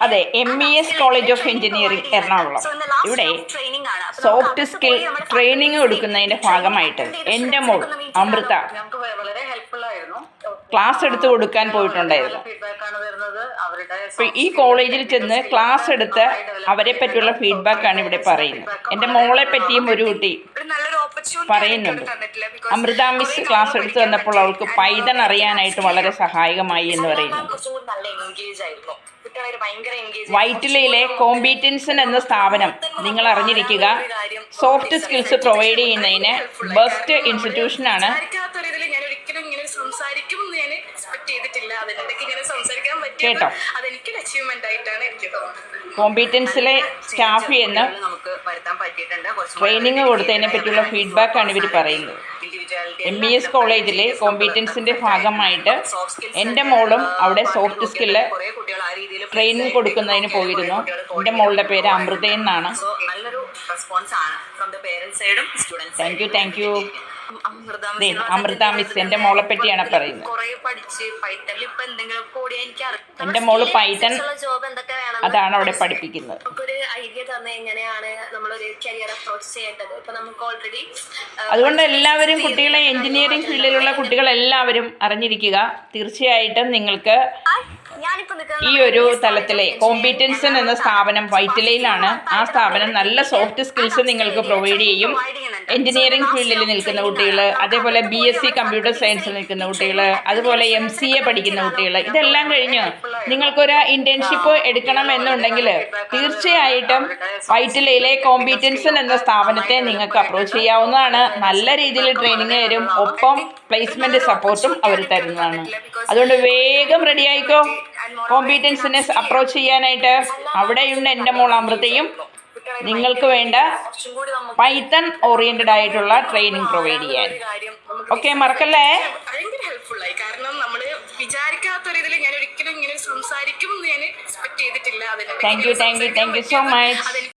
അതെ, MES college of engineering Ernakulam. ഇവിടെ soft skill training കൊടുക്കുന്നതിൻ്റെ ഭാഗമായിട്ട് എൻ്റെ മോൾ അമൃത ക്ലാസ് എടുത്ത് കൊടുക്കാൻ പോയിട്ടുണ്ടായിരുന്നു. അപ്പോൾ ഈ കോളേജിൽ ചെന്ന് ക്ലാസ് എടുത്ത് അവരെ പറ്റിയുള്ള ഫീഡ്ബാക്കാണ് ഇവിടെ പറയുന്നത്. എൻ്റെ മോളെ പറ്റിയും ഒരു കുട്ടി പറയുന്നുണ്ട്. അമൃത മിസ് ക്ലാസ് എടുത്ത് വന്നപ്പോൾ അവൾക്ക് പൈതൺ അറിയാനായിട്ട് വളരെ സഹായകമായി എന്ന് പറയുന്നു. വൈറ്റിലയിലെ കോമ്പീറ്റൻസൺ എന്ന സ്ഥാപനം നിങ്ങൾ അറിഞ്ഞിരിക്കുക, സോഫ്റ്റ് സ്കിൽസ് പ്രൊവൈഡ് ചെയ്യുന്നതിന് ബെസ്റ്റ് ഇൻസ്റ്റിറ്റ്യൂഷനാണ്. കേട്ടോ, കോമ്പീറ്റൻസിലെ സ്റ്റാഫ് എന്ന് ട്രെയിനിങ് കൊടുത്തതിനെ പറ്റിയുള്ള ഫീഡ്ബാക്കാണ് ഇവർ പറയുന്നത്. MES കോളേജിലെ കോമ്പീറ്റൻസിൻ്റെ ഭാഗമായിട്ട് എൻ്റെ മോളും അവിടെ സോഫ്റ്റ് സ്കില്ല് ട്രെയിനിങ് കൊടുക്കുന്നതിന് പോയിരുന്നു. എൻ്റെ മോളുടെ പേര് അമൃത എന്നാണ്. Thank you. അമൃത മിസ് എൻ്റെ മോളെ പറ്റിയാണ് പറയുന്നത്. എൻ്റെ മോള് പൈത്തൺ അതാണ് അവിടെ പഠിപ്പിക്കുന്നത്. അതുകൊണ്ട് എല്ലാവരും കുട്ടികളെ, എഞ്ചിനീയറിംഗ് ഫീൽഡിലുള്ള കുട്ടികളെല്ലാവരും അറിഞ്ഞിരിക്കുക. തീർച്ചയായിട്ടും നിങ്ങൾക്ക് ഈ ഒരു തലത്തിലെ കോമ്പീറ്റൻസൺ എന്ന സ്ഥാപനം വൈറ്റിലയിലാണ്. ആ സ്ഥാപനം നല്ല സോഫ്റ്റ് സ്കിൽസ് നിങ്ങൾക്ക് പ്രൊവൈഡ് ചെയ്യും. എഞ്ചിനീയറിംഗ് ഫീൽഡിൽ നിൽക്കുന്ന കുട്ടികൾ, അതേപോലെ BSc കമ്പ്യൂട്ടർ സയൻസിൽ നിൽക്കുന്ന കുട്ടികൾ, അതുപോലെ MCA പഠിക്കുന്ന കുട്ടികൾ, ഇതെല്ലാം കഴിഞ്ഞ് നിങ്ങൾക്കൊരു ഇന്റേൺഷിപ്പ് എടുക്കണം എന്നുണ്ടെങ്കിൽ തീർച്ചയായിട്ടും വൈറ്റിലയിലെ കോമ്പീറ്റൻസൺ എന്ന സ്ഥാപനത്തെ നിങ്ങൾക്ക് അപ്രോച്ച് ചെയ്യാവുന്നതാണ്. നല്ല രീതിയിൽ ട്രെയിനിങ് തരും, ഒപ്പം പ്ലേസ്മെന്റ് സപ്പോർട്ടും അവർ തരുന്നതാണ്. അതുകൊണ്ട് വേഗം റെഡി ആയിക്കോ കോമ്പീറ്റൻസിനെ അപ്രോച്ച് ചെയ്യാനായിട്ട്. അവിടെയുണ്ട് എൻ്റെ മോൾ അമൃതയും നിങ്ങൾക്ക് വേണ്ട പൈത്തൺ ഓറിയന്റഡ് ആയിട്ടുള്ള ട്രെയിനിങ് പ്രൊവൈഡ് ചെയ്യാൻ. ഓക്കെ, മറക്കല്ലേ. കാരണം നമ്മൾ വിചാരിക്കാത്ത ഒരു ഇതിൽ ഞാൻ ഒരിക്കലും ഇങ്ങനെ സംസാരിക്കും എന്ന് ഞാൻ എക്സ്പെക്ട് ചെയ്തിട്ടില്ല. Thank you so much.